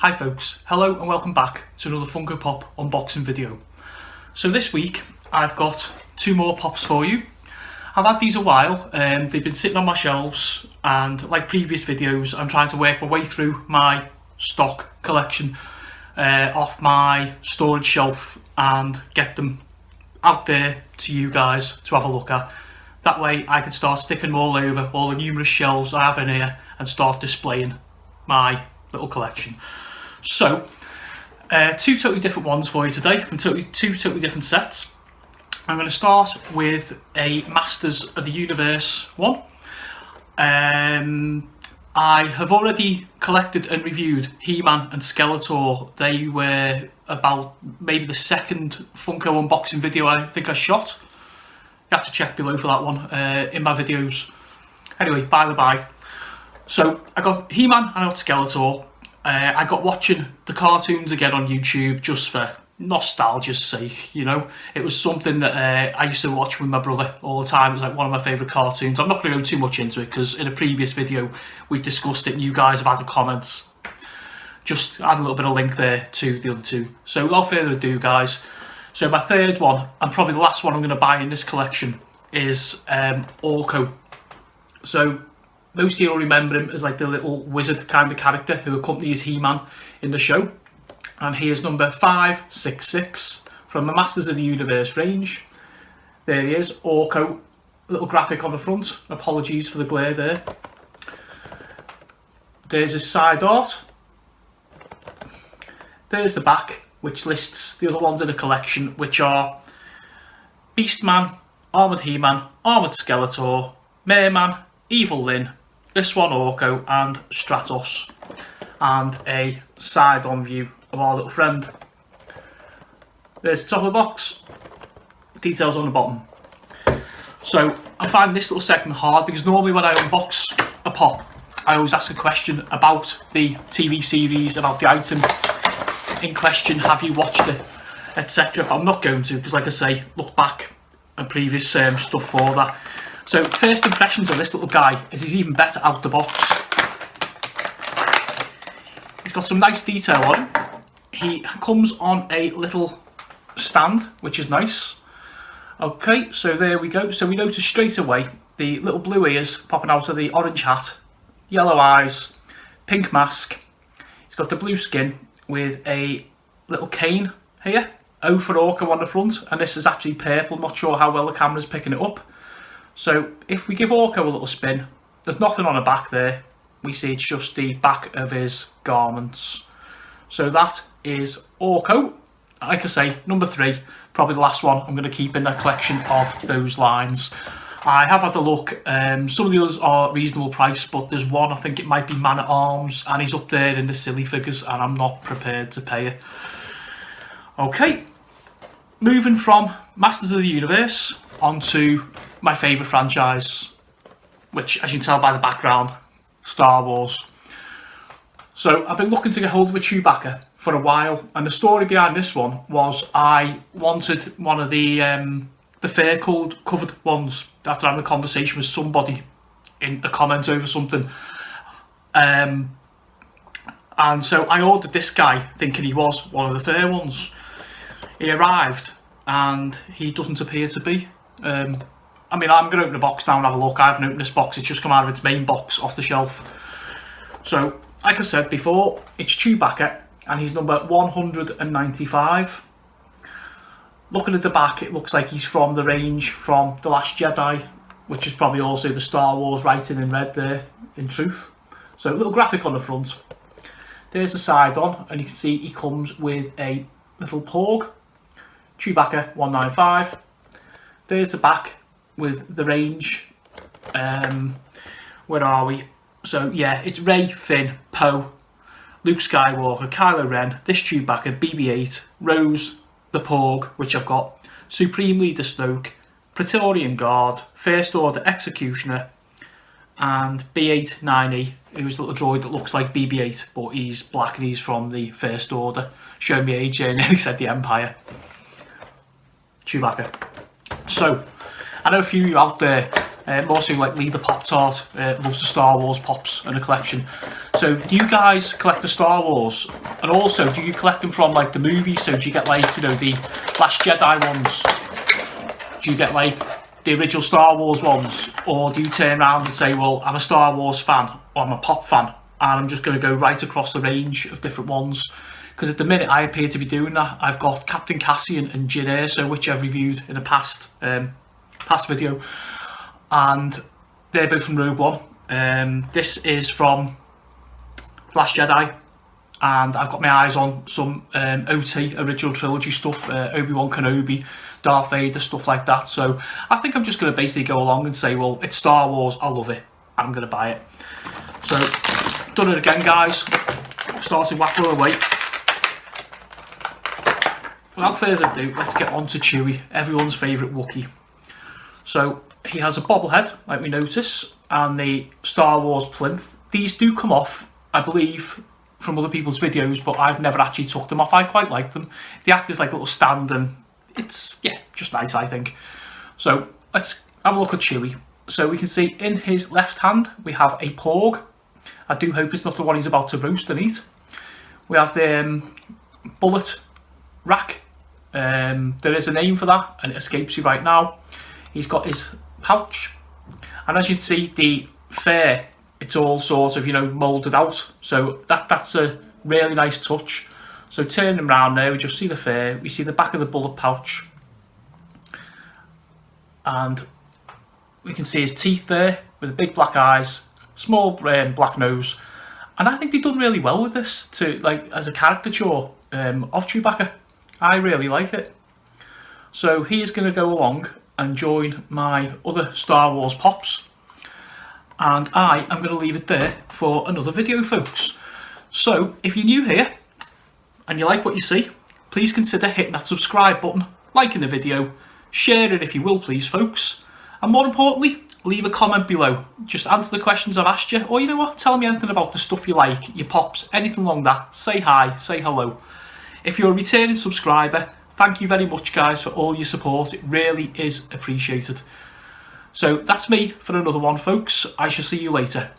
Hi folks, hello and welcome back to another Funko Pop unboxing video. So this week I've got two more pops for you. I've had these a while, they've been sitting on my shelves, and like previous videos I'm trying to work my way through my stock collection off my storage shelf and get them out there to you guys to have a look at. That way I can start sticking them all over all the numerous shelves I have in here and start displaying my little collection. So, two totally different ones for you today from two totally different sets. I'm going to start with a Masters of the Universe one. I have already collected and reviewed He-Man and Skeletor. They were about maybe the second Funko unboxing video I think I shot. You have to check below for that one in my videos. Anyway, by the by. So I got He-Man and I got Skeletor. I got watching the cartoons again on YouTube just for nostalgia's sake, you know. It was something that I used to watch with my brother all the time. It was like one of my favourite cartoons. I'm not going to go too much into it because in a previous video we've discussed it and you guys have had the comments. Just add a little bit of link there to the other two. So without further ado guys, so my third one and probably the last one I'm going to buy in this collection is Orko. So most of you will remember him as like the little wizard kind of character who accompanies He-Man in the show. And he is number 566 from the Masters of the Universe range. There he is, Orko. Little graphic on the front. Apologies for the glare there. There's his side art. There's the back, which lists the other ones in the collection, which are Beastman, Armoured He-Man, Armoured Skeletor, Merman, Evil Lyn, this one Orko, and Stratos, and a side-on view of our little friend. There's the top of the box, details on the bottom. So I find this little segment hard because normally when I unbox a pop I always ask a question about the TV series, about the item in question, have you watched it, etc. But I'm not going to because, like I say, look back at previous stuff for that. So first impressions of this little guy is he's even better out the box. He's got some nice detail on him. He comes on a little stand, which is nice. Okay, so there we go. So we notice straight away the little blue ears popping out of the orange hat, yellow eyes, pink mask. He's got the blue skin with a little cane here. O for Orko on the front, and this is actually purple. I'm not sure how well the camera's picking it up. So if we give Orko a little spin, there's nothing on the back there. We see it's just the back of his garments. So that is Orko. Like I say, number 3, probably the last one I'm going to keep in the collection of those lines. I have had a look. Some of the others are reasonable price, but there's one, I think it might be Man at Arms, and he's up there in the silly figures, and I'm not prepared to pay it. Okay, moving from Masters of the Universe onto my favourite franchise, which, as you can tell by the background, Star Wars. So I've been looking to get hold of a Chewbacca for a while, and the story behind this one was I wanted one of the fur covered ones after having a conversation with somebody in a comment over something. And so I ordered this guy thinking he was one of the fur ones. He arrived and he doesn't appear to be. I mean, I'm going to open the box now and have a look. I haven't opened this box, it's just come out of its main box off the shelf. So, like I said before, it's Chewbacca and he's number 195. Looking at the back, it looks like he's from the range from The Last Jedi, which is probably also the Star Wars writing in red there, in truth. So, a little graphic on the front. There's the side on, and you can see he comes with a little porg. Chewbacca 195. There's the back with the range. Where are we? So yeah, it's Rey, Finn, Poe, Luke Skywalker, Kylo Ren, this Chewbacca, BB-8, Rose, the Porg, which I've got, Supreme Leader Snoke, Praetorian Guard, First Order Executioner, and B-8-9E, who's a little droid that looks like BB-8, but he's black and he's from the First Order. Show me age, and he said the Empire. Chewbacca. So, I know a few of you out there, more so like Lee the Pop-Tart, loves the Star Wars pops and a collection. So So do you guys collect the Star Wars? And also, do you collect them from like the movies? So do you get like, you know, the Last Jedi ones? Do you get like the original Star Wars ones? Or do you turn around and say, well, I'm a Star Wars fan, or I'm a pop fan, and I'm just going to go right across the range of different ones? Because at the minute I appear to be doing that. I've got Captain Cassian and Jyn Erso, which I've reviewed in a past video, and they're both from Rogue One. This is from Last Jedi, and I've got my eyes on some OT, original trilogy stuff, Obi-Wan Kenobi, Darth Vader, stuff like that. So I think I'm just going to basically go along and say, well, it's Star Wars, I love it, I'm going to buy it. So, done it again, guys. Started whacking away. Without further ado, let's get on to Chewie, everyone's favourite Wookiee. So, he has a bobblehead, like we notice, and the Star Wars plinth. These do come off, I believe, from other people's videos, but I've never actually took them off. I quite like them. They act as like a little stand, and it's, yeah, just nice, I think. So, let's have a look at Chewie. So, we can see in his left hand, we have a porg. I do hope it's not the one he's about to roast and eat. We have the bullet rack. There is a name for that, and it escapes you right now. He's got his pouch, and as you can see, the fare, it's all sort of, you know, moulded out. So that's a really nice touch. So turn him around there, we just see the fare, we see the back of the bullet pouch, and we can see his teeth there with the big black eyes, small black nose, and I think they've done really well with this to, like, as a caricature of Chewbacca. I really like it. So he is going to go along and join my other Star Wars pops, and I am going to leave it there for another video, folks. So if you're new here and you like what you see, please consider hitting that subscribe button, liking the video, share it if you will please, folks, and more importantly, leave a comment below. Just answer the questions I've asked you, or you know what, tell me anything about the stuff you like, your pops, anything along that. Say hi, say hello. If you're a returning subscriber, thank you very much, guys, for all your support. It really is appreciated. So that's me for another one, folks. I shall see you later.